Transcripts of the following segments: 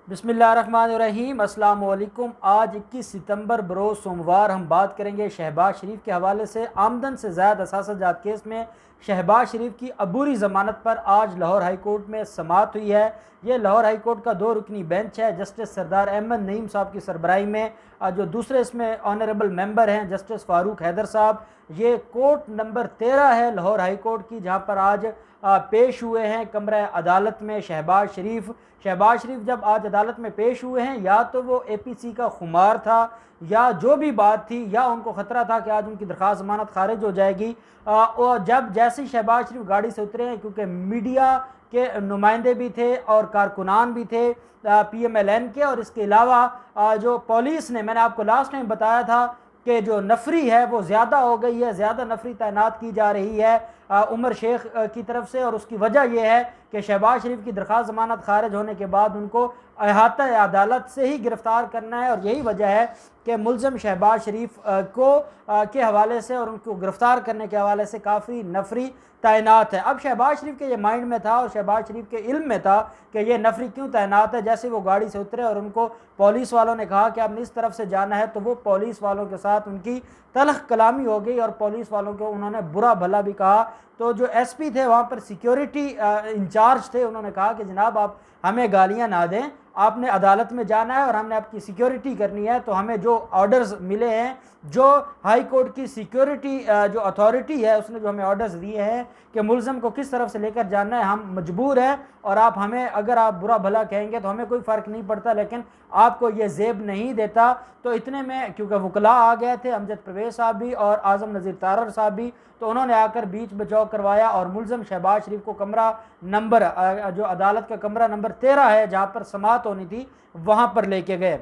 बिस्मिल्लाहिर्रहमानिर्रहीम। अस्सलाम वालेकुम। आज 21 सितंबर बरोज़ सोमवार हम बात करेंगे शहबाज शरीफ के हवाले से। आमदन से ज़ायद असासा जात केस में शहबाज शरीफ की अबूरी ज़मानत पर आज लाहौर हाई कोर्ट में समाअत हुई है। ये लाहौर हाई कोर्ट का 2 रुकनी बेंच है। जस्टिस सरदार अहमद नईम साहब की सरबराही में जो दूसरे इसमें ऑनरेबल मेंबर हैं जस्टिस फ़ारूक हैदर साहब। ये कोर्ट नंबर 13 है लाहौर हाई कोर्ट की, जहाँ पर आज पेश हुए हैं कमरा अदालत में शहबाज शरीफ। शहबाज शरीफ जब आज अदालत में पेश हुए हैं, या तो वो APC का खुमार था या जो भी बात थी, या उनको ख़तरा था कि आज उनकी दरख्वास्त ज़मानत खारिज हो जाएगी। और जब जैसे ही शहबाज शरीफ गाड़ी से उतरे हैं, क्योंकि मीडिया के नुमाइंदे भी थे और कारकुनान भी थे PMLN के, और इसके अलावा जो पुलिस ने, मैंने आपको लास्ट टाइम बताया था कि जो नफरी है वो ज़्यादा हो गई है, ज़्यादा नफरी तैनात की जा रही है उमर शेख की तरफ से। और उसकी वजह यह है कि शहबाज शरीफ की दरख्वास्त ज़मानत खारिज होने के बाद उनको अहाता अदालत से ही गिरफ़्तार करना है, और यही वजह है कि मुल्ज़म शहबाज शरीफ के हवाले से और उनको गिरफ़्तार करने के हवाले से काफ़ी नफरी तैनात है। अब शहबाज शरीफ के ये माइंड में था और शहबाज शरीफ के इल्म में था कि ये नफरी क्यों तैनात है। जैसे वो गाड़ी से उतरे और उनको पुलिस वालों ने कहा कि आपने इस तरफ से जाना है, तो वो पुलिस वालों के साथ उनकी तलख कलामी हो गई और पुलिस वालों को उन्होंने बुरा भला भी कहा। तो जो SP थे वहाँ पर, सिक्योरिटी इंचार्ज थे, उन्होंने कहा कि जनाब आप हमें गालियाँ ना दें, आपने अदालत में जाना है और हमने आपकी सिक्योरिटी करनी है। तो हमें जो ऑर्डर्स मिले हैं, जो हाई कोर्ट की सिक्योरिटी जो अथॉरिटी है उसने जो हमें ऑर्डर्स दिए हैं कि मुल्ज़म को किस तरफ से लेकर जाना है, हम मजबूर हैं। और आप हमें, अगर आप बुरा भला कहेंगे तो हमें कोई फ़र्क नहीं पड़ता, लेकिन आपको ये ज़ेब नहीं देता। तो इतने में क्योंकि वकला आ गए थे, अमजद परवेज़ साहब भी और आज़म नज़ीर तारर साहब भी, तो उन्होंने आकर बीच बचाव करवाया और मुल्ज़म शहबाज शरीफ को कमरा नंबर जो अदालत का कमरा नंबर 13 है जहाँ पर समाअत होनी थी, वहाँ पर लेके गए।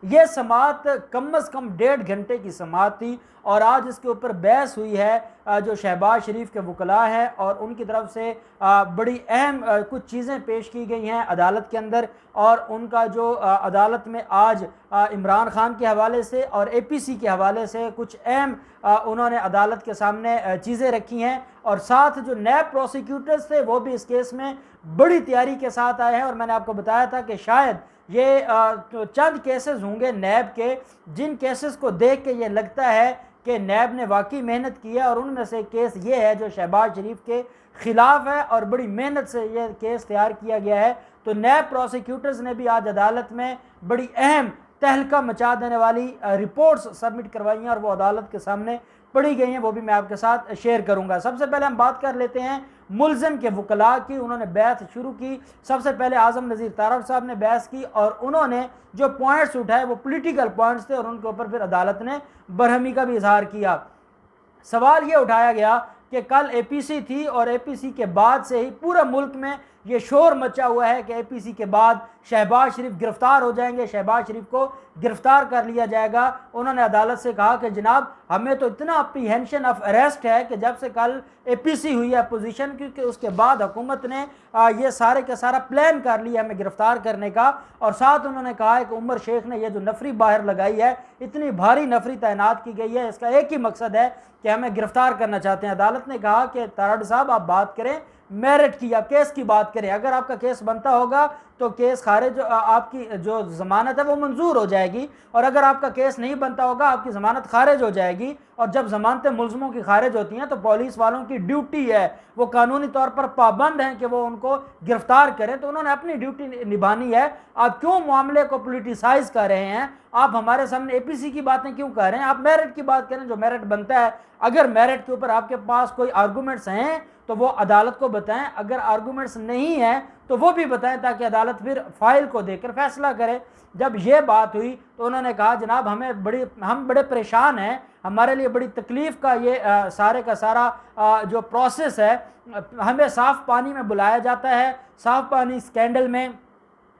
ये समाअत कम अज़ कम 1.5 घंटे की समाअत थी और आज इसके ऊपर बहस हुई है। जो शहबाज शरीफ के वकला हैं और उनकी तरफ से बड़ी अहम कुछ चीज़ें पेश की गई हैं अदालत के अंदर। और उनका जो अदालत में आज इमरान खान के हवाले से और APC के हवाले से कुछ अहम उन्होंने अदालत के सामने चीज़ें रखी हैं। और साथ जो नैब प्रोसिक्यूटर्स थे वो भी इस केस में बड़ी तैयारी के साथ आए हैं। और मैंने आपको बताया था कि शायद ये तो चंद केसेस होंगे नैब के, जिन केसेस को देख के ये लगता है कि नैब ने वाकई मेहनत की है। और उनमें से केस ये है जो शहबाज शरीफ के ख़िलाफ़ है और बड़ी मेहनत से ये केस तैयार किया गया है। तो नैब प्रोसिक्यूटर्स ने भी आज अदालत में बड़ी अहम तहलका मचा देने वाली रिपोर्ट्स सबमिट करवाई हैं और वो अदालत के सामने पढ़ी गई हैं, वो भी मैं आपके साथ शेयर करूंगा। सबसे पहले हम बात कर लेते हैं मुल्ज़िम के वकला की। उन्होंने बहस शुरू की। सबसे पहले आज़म नज़ीर तारर साहब ने बहस की और उन्होंने जो पॉइंट्स उठाए वो पॉलिटिकल पॉइंट्स थे और उनके ऊपर फिर अदालत ने बरहमी का भी इजहार किया। सवाल ये उठाया गया कि कल APC थी और APC के बाद से ही पूरा मुल्क में ये शोर मचा हुआ है कि APC के बाद शहबाज शरीफ गिरफ्तार हो जाएंगे, शहबाज शरीफ को गिरफ्तार कर लिया जाएगा। उन्होंने अदालत से कहा कि जनाब हमें तो इतना अप्रीहेंशन ऑफ अरेस्ट है कि जब से कल APC हुई है अपोजिशन, क्योंकि उसके बाद हुकूमत ने ये सारे का सारा प्लान कर लिया हमें गिरफ्तार करने का। और साथ उन्होंने कहा है कि उमर शेख ने ये जो नफरी बाहर लगाई है, इतनी भारी नफरी तैनात की गई है, इसका एक ही मकसद है कि हमें गिरफ्तार करना चाहते हैं। अदालत ने कहा कि तारड़ साहब आप बात करें मेरिट की या केस की बात करें, अगर आपका केस बनता होगा तो केस खारिज, आपकी जो ज़मानत है वो मंजूर हो जाएगी, और अगर आपका केस नहीं बनता होगा आपकी ज़मानत खारिज हो जाएगी। और जब ज़मानतें मुल्ज़िमों की खारिज होती हैं तो पुलिस वालों की ड्यूटी है, वो कानूनी तौर पर पाबंद हैं कि वो उनको गिरफ्तार करें, तो उन्होंने अपनी ड्यूटी निभानी है। आप क्यों मामले को पोलिटिसाइज कर रहे हैं? आप हमारे सामने APC की बातें क्यों कर रहे हैं? आप मेरिट की बात करें, जो मेरिट बनता है। अगर मेरिट के ऊपर आपके पास कोई आर्गूमेंट्स हैं तो वो अदालत को बताएं, अगर आर्गूमेंट्स नहीं हैं तो वो भी बताएं, ताकि अदालत फिर फाइल को देखकर फैसला करे। जब ये बात हुई तो उन्होंने कहा जनाब हम बड़े परेशान हैं, हमारे लिए बड़ी तकलीफ़ का ये सारे का सारा जो प्रोसेस है। हमें साफ़ पानी में बुलाया जाता है, साफ़ पानी स्कैंडल में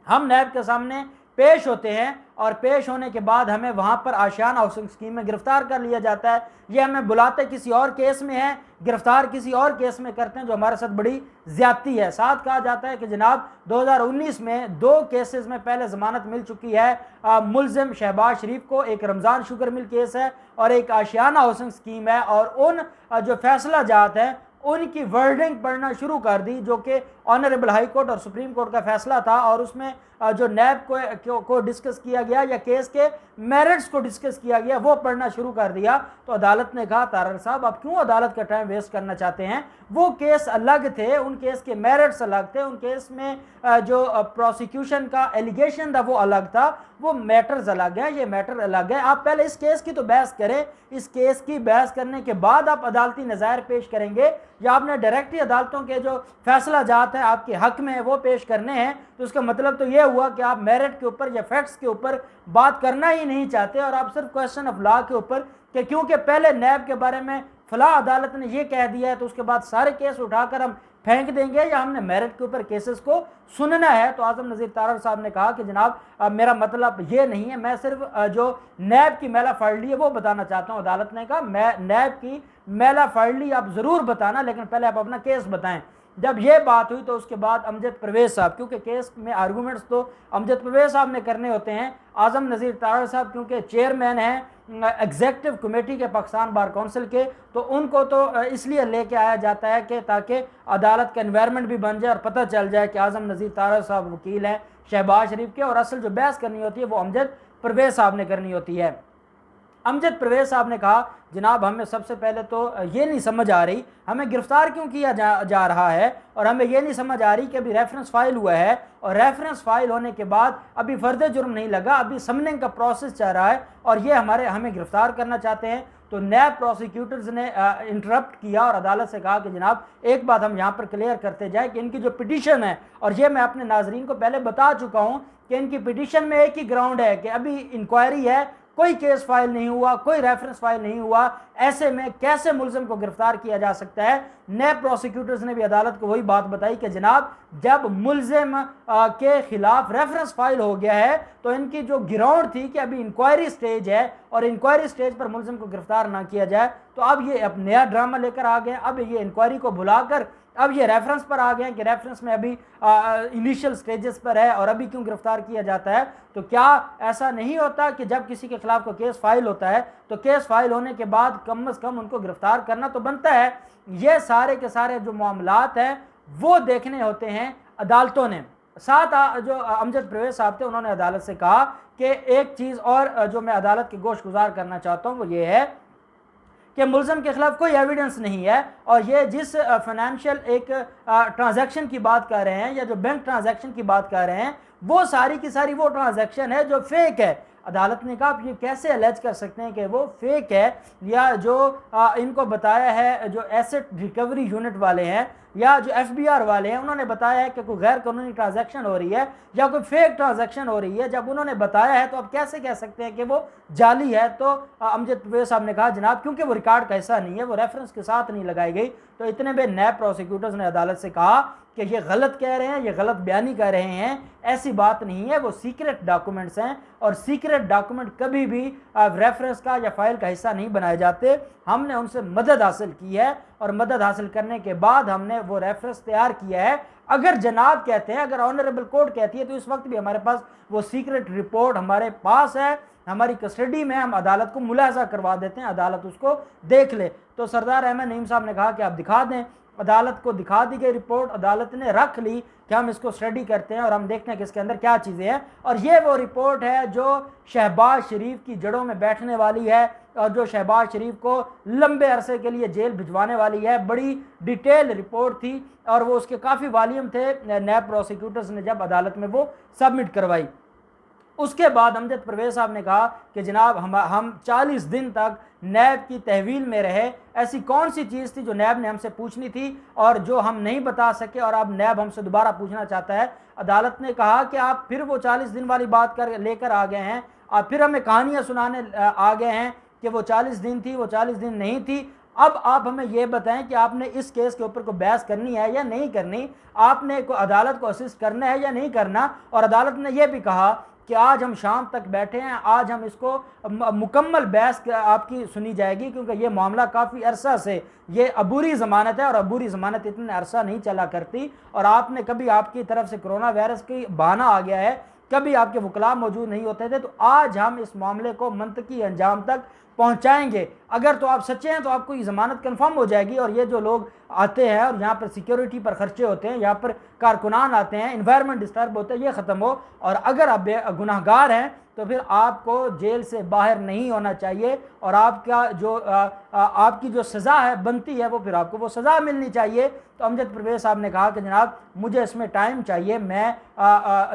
हम नैब के सामने पेश होते हैं और पेश होने के बाद हमें वहाँ पर आशियाना हाउसिंग स्कीम में गिरफ्तार कर लिया जाता है। ये हमें बुलाते किसी और केस में है, गिरफ्तार किसी और केस में करते हैं, जो हमारे साथ बड़ी ज़्यादती है। साथ कहा जाता है कि जनाब 2019 में 2 केसेस में पहले ज़मानत मिल चुकी है मुल्ज़िम शहबाज शरीफ को। एक रमज़ान शुगर मिल केस है और एक आशियाना हाउसिंग स्कीम है। और उन जो फैसला जात है उनकी वर्डिंग पढ़ना शुरू कर दी, जो कि ऑनरेबल हाई कोर्ट और सुप्रीम कोर्ट का फैसला था, और उसमें जो नैब को डिस्कस किया गया या केस के मेरिट्स को डिस्कस किया गया वो पढ़ना शुरू कर दिया। तो अदालत ने कहा तारड़ साहब आप क्यों अदालत का टाइम वेस्ट करना चाहते हैं, वो केस अलग थे, उन केस के मेरिट्स अलग थे, उन केस में जो प्रोसिक्यूशन का एलिगेशन था वो अलग था, वो मैटर्स अलग है, ये मैटर अलग है। आप पहले इस केस की तो बहस करें, इस केस की बहस करने के बाद आप अदालती नज़ायर पेश करेंगे, या आपने डायरेक्टली अदालतों के जो फैसला जात है आपके हक में वो पेश करने हैं। तो उसका मतलब तो ये हुआ कि आप मेरिट के ऊपर या फैक्ट्स के ऊपर बात करना ही नहीं चाहते, और आप सिर्फ क्वेश्चन ऑफ लॉ के ऊपर कि क्योंकि पहले नैब के बारे में फला अदालत ने ये कह दिया है तो उसके बाद सारे केस उठाकर हम फेंक देंगे, या हमने मेरिट के ऊपर केसेस को सुनना है। तो आजम नज़ीर तारड़ साहब ने कहा कि जनाब मेरा मतलब ये नहीं है, मैं सिर्फ जो नैब की मैला फाइली है वो बताना चाहता हूँ। अदालत ने कहा मैं नैब की मैला फाइली आप ज़रूर बताना, लेकिन पहले आप अपना केस बताएं। जब ये बात हुई तो उसके बाद अमजद परवेज़ साहब, क्योंकि केस में आर्गूमेंट्स तो अमजद परवेज़ साहब ने करने होते हैं, आज़म नज़ीर तारड़ साहब क्योंकि चेयरमैन हैं एग्जेक्टिव कमेटी के पाकिस्तान बार काउंसिल के, तो उनको तो इसलिए लेके आया जाता है कि ताकि अदालत का एनवायरनमेंट भी बन जाए और पता चल जाए कि आज़म नज़ीर तारड़ साहब वकील हैं शहबाज शरीफ के, और असल जो बहस करनी होती है वो अमजद परवेज़ साहब ने करनी होती है। अमजद परवेज़ साहब ने कहा जनाब हमें सबसे पहले तो ये नहीं समझ आ रही हमें गिरफ्तार क्यों किया जा रहा है, और हमें ये नहीं समझ आ रही कि अभी रेफरेंस फाइल हुआ है, और रेफरेंस फाइल होने के बाद अभी फर्द जुर्म नहीं लगा, अभी समनिंग का प्रोसेस चल रहा है, और ये हमें गिरफ्तार करना चाहते हैं। तो नैब प्रोसिक्यूटर्स ने इंटरप्ट किया और अदालत से कहा कि जनाब एक बात हम यहाँ पर क्लियर करते जाए कि इनकी जो पिटीशन है, और ये मैं अपने नाजरीन को पहले बता चुका हूँ कि इनकी पिटीशन में एक ही ग्राउंड है कि अभी इंक्वायरी है, कोई केस फाइल नहीं हुआ, कोई रेफरेंस फाइल नहीं हुआ, ऐसे में कैसे मुलजिम को गिरफ्तार किया जा सकता है। नैब प्रोसिक्यूटर्स ने भी अदालत को वही बात बताई कि जनाब जब मुलजिम के खिलाफ रेफरेंस फाइल हो गया है तो इनकी जो ग्राउंड थी कि अभी इंक्वायरी स्टेज है और इंक्वायरी स्टेज पर मुलजिम को गिरफ्तार ना किया जाए, तो अब ये अब नया ड्रामा लेकर आ गए, अब ये इंक्वायरी को भुलाकर अब ये रेफरेंस पर आ गए हैं कि रेफरेंस में अभी इनिशियल स्टेजेस पर है और अभी क्यों गिरफ्तार किया जाता है। तो क्या ऐसा नहीं होता कि जब किसी के खिलाफ कोई केस फाइल होता है तो केस फाइल होने के बाद कम से कम उनको गिरफ्तार करना तो बनता है। ये सारे के सारे जो मामलात हैं वो देखने होते हैं अदालतों ने। साथ जो अमजद परवेज़ साहब थे उन्होंने अदालत से कहा कि एक चीज़ और जो मैं अदालत की गोश गुजार करना चाहता हूँ वो ये है कि मुलज़म के खिलाफ कोई एविडेंस नहीं है, और ये जिस फाइनेंशियल एक ट्रांजैक्शन की बात कर रहे हैं या जो बैंक ट्रांजैक्शन की बात कर रहे हैं वो सारी की सारी वो ट्रांजैक्शन है जो फेक है। अदालत ने कहा आप ये कैसे अलेज कर सकते हैं कि वो फेक है, या जो इनको बताया है जो एसेट रिकवरी यूनिट वाले हैं या जो एफबीआर वाले हैं उन्होंने बताया है कि कोई गैर कानूनी ट्रांजैक्शन हो रही है या कोई फेक ट्रांजैक्शन हो रही है, जब उन्होंने बताया है तो आप कैसे कह सकते हैं कि वो जाली है। तो अमजद परवेज़ साहब ने कहा जनाब क्योंकि वो रिकॉर्ड का हिस्सा नहीं है, वो रेफरेंस के साथ नहीं लगाई गई, तो इतने में नैब प्रोसिक्यूटर्स ने अदालत से कहा कि ये गलत कह रहे हैं, ये गलत बयानी कर रहे हैं, ऐसी बात नहीं है, वो सीक्रेट डॉक्यूमेंट्स हैं और सीक्रेट डॉक्यूमेंट कभी भी रेफरेंस का या फाइल का हिस्सा नहीं बनाए जाते। हमने उनसे मदद हासिल की है और मदद हासिल करने के बाद हमने वो रेफरेंस तैयार किया है। अगर जनाब कहते हैं, अगर ऑनरेबल कोर्ट कहती है तो इस वक्त भी हमारे पास वो सीक्रेट रिपोर्ट हमारे पास है, हमारी कस्टडी में, हम अदालत को मुलाजा करवा देते हैं, अदालत उसको देख ले। तो सरदार अहमद नईम साहब ने कहा कि आप दिखा दें, अदालत को दिखा दी गई रिपोर्ट, अदालत ने रख ली कि हम इसको स्टडी करते हैं और हम देखते हैं कि इसके अंदर क्या चीज़ें हैं, और ये वो रिपोर्ट है जो शहबाज शरीफ की जड़ों में बैठने वाली है और जो शहबाज शरीफ को लंबे अरसे के लिए जेल भिजवाने वाली है। बड़ी डिटेल रिपोर्ट थी और वो उसके काफ़ी वॉल्यूम थे। नैब प्रोसिक्यूटर्स ने जब अदालत में वो सबमिट करवाई, उसके बाद अमजद परवेज़ साहब ने कहा कि जनाब हम 40 दिन तक नैब की तहवील में रहे, ऐसी कौन सी चीज़ थी जो नैब ने हमसे पूछनी थी और जो हम नहीं बता सके और अब नैब हमसे दोबारा पूछना चाहता है। अदालत ने कहा कि आप फिर वो 40 दिन वाली बात कर लेकर आ गए हैं, आप फिर हमें कहानियाँ सुनाने आ गए हैं कि वो 40 दिन थी, वो 40 दिन नहीं थी। अब आप हमें ये बताएं कि आपने इस केस के ऊपर को बहस करनी है या नहीं करनी, आपने को अदालत को असिस्ट करना है या नहीं करना। और अदालत ने यह भी कहा कि आज हम शाम तक बैठे हैं, आज हम इसको मुकम्मल बहस आपकी सुनी जाएगी, क्योंकि ये मामला काफ़ी अरसा से ये अबूरी ज़मानत है और अबूरी ज़मानत इतने अरसा नहीं चला करती, और आपने कभी आपकी तरफ से कोरोना वायरस की बहाना आ गया है, कभी आपके वकला मौजूद नहीं होते थे, तो आज हम इस मामले को मंतकी अंजाम तक पहुंचाएंगे। अगर तो आप सच्चे हैं तो आपको ये ज़मानत कन्फर्म हो जाएगी, और ये जो लोग आते हैं और यहाँ पर सिक्योरिटी पर खर्चे होते हैं, यहाँ पर कारकुनान आते हैं, इन्वायरमेंट डिस्टर्ब होता है, ये ख़त्म हो। और अगर आप गुनाहगार हैं तो फिर आपको जेल से बाहर नहीं होना चाहिए, और आपका जो आपकी जो सज़ा है बनती है वो फिर आपको वो सज़ा मिलनी चाहिए। तो अमजद परवेज़ साहब ने कहा कि जनाब मुझे इसमें टाइम चाहिए, मैं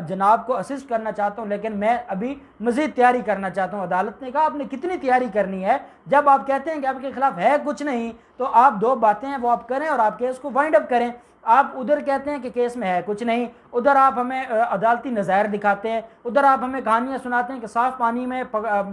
जनाब को असिस्ट करना चाहता हूँ, लेकिन मैं अभी मज़ीद तैयारी करना चाहता हूँ। अदालत ने कहा आपने कितनी तैयारी करनी है? जब आप कहते हैं कि आपके खिलाफ है कुछ नहीं, तो आप दो बातें हैं वो आप करें और आप केस को वाइंड अप करें। आप उधर कहते हैं कि केस में है कुछ नहीं, उधर आप हमें अदालती नज़ायर दिखाते हैं, उधर आप हमें कहानियाँ सुनाते हैं कि साफ़ पानी में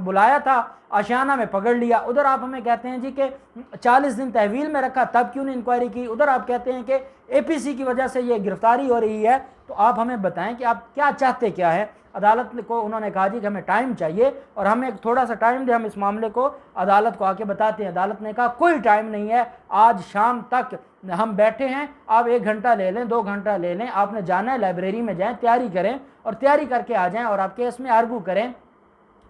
बुलाया था, आशियाना में पकड़ लिया, उधर आप हमें कहते हैं जी कि 40 दिन तहवील में रखा तब क्यों नहीं इंक्वायरी की, उधर आप कहते हैं कि APC की वजह से ये गिरफ्तारी हो रही है। तो आप हमें बताएं कि आप क्या चाहते क्या है। अदालत को उन्होंने कहा जी कि हमें टाइम चाहिए और हमें थोड़ा सा टाइम दे, हम इस मामले को अदालत को आके बताते हैं। अदालत ने कहा कोई टाइम नहीं है, आज शाम तक हम बैठे हैं, आप 1 घंटा ले लें, 2 घंटा ले लें, आपने जाना है लाइब्रेरी में जाएं, तैयारी करें और तैयारी करके आ जाएं और आप केस में आर्गू करें।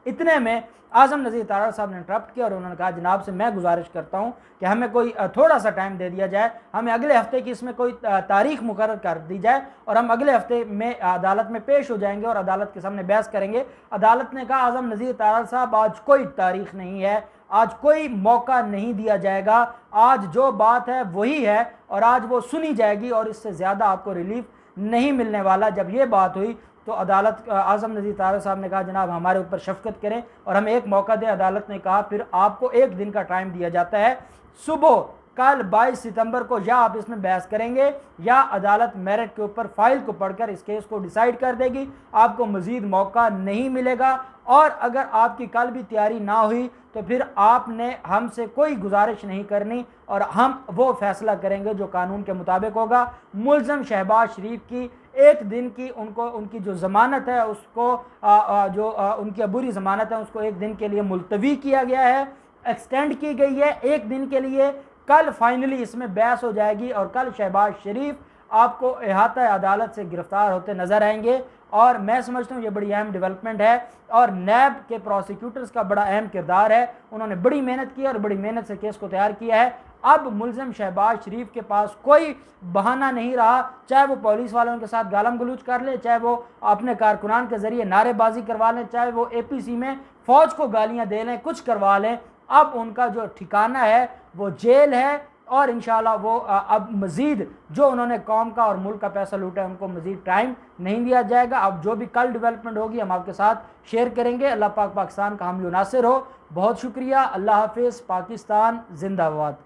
इतने में आज़म नज़ीर तारड़ साहब ने इंटरप्ट किया और उन्होंने कहा जनाब से मैं गुजारिश करता हूं कि हमें कोई थोड़ा सा टाइम दे दिया जाए, हमें अगले हफ्ते की इसमें कोई तारीख मुकर्रर कर दी जाए और हम अगले हफ्ते में अदालत में पेश हो जाएंगे और अदालत के सामने बहस करेंगे। अदालत ने कहा आज़म नज़ीर तारड़ साहब आज कोई तारीख नहीं है, आज कोई मौका नहीं दिया जाएगा, आज जो बात है वही है और आज वो सुनी जाएगी और इससे ज़्यादा आपको रिलीफ नहीं मिलने वाला। जब ये बात हुई तो अदालत आज़म नज़ीर तारड़ साहब ने कहा जनाब हमारे ऊपर शफकत करें और हमें एक मौका दें। अदालत ने कहा फिर आपको 1 दिन का टाइम दिया जाता है, सुबह कल 22 सितंबर को या आप इसमें बहस करेंगे या अदालत मेरिट के ऊपर फाइल को पढ़कर इस केस को डिसाइड कर देगी, आपको मज़ीद मौका नहीं मिलेगा। और अगर आपकी कल भी तैयारी ना हुई तो फिर आपने हमसे कोई गुजारिश नहीं करनी और हम वो फैसला करेंगे जो कानून के मुताबिक होगा। मुल्ज़म शहबाज शरीफ की 1 दिन की उनकी जो ज़मानत है उसको उनकी अबूरी ज़मानत है उसको 1 दिन के लिए मुलतवी किया गया है, एक्सटेंड की गई है 1 दिन के लिए। कल फाइनली इसमें बहस हो जाएगी और कल शहबाज शरीफ आपको अहाता अदालत से गिरफ्तार होते नज़र आएंगे और मैं समझता हूँ ये बड़ी अहम डेवलपमेंट है और नैब के प्रोसिक्यूटर्स का बड़ा अहम किरदार है। उन्होंने बड़ी मेहनत की और बड़ी मेहनत से केस को तैयार किया है। अब मुल्ज़िम शहबाज शरीफ के पास कोई बहाना नहीं रहा, चाहे वो पुलिस वालों के साथ गालम गलूच कर ले, चाहे वो अपने कारकुनान के ज़रिए नारेबाजी करवा लें, चाहे वो APC में फ़ौज को गालियाँ दे लें, कुछ करवा लें, अब उनका जो ठिकाना है वो जेल है। और इंशाल्लाह वो अब मज़ीद जो उन्होंने कौम का और मुल्क का पैसा लूटा है उनको मज़ीद टाइम नहीं दिया जाएगा। अब जो भी कल डेवलपमेंट होगी हम आपके साथ शेयर करेंगे। अल्लाह पाक पाकिस्तान का हामी नासिर हो। बहुत शुक्रिया। अल्लाह हाफिज़। पाकिस्तान जिंदाबाद।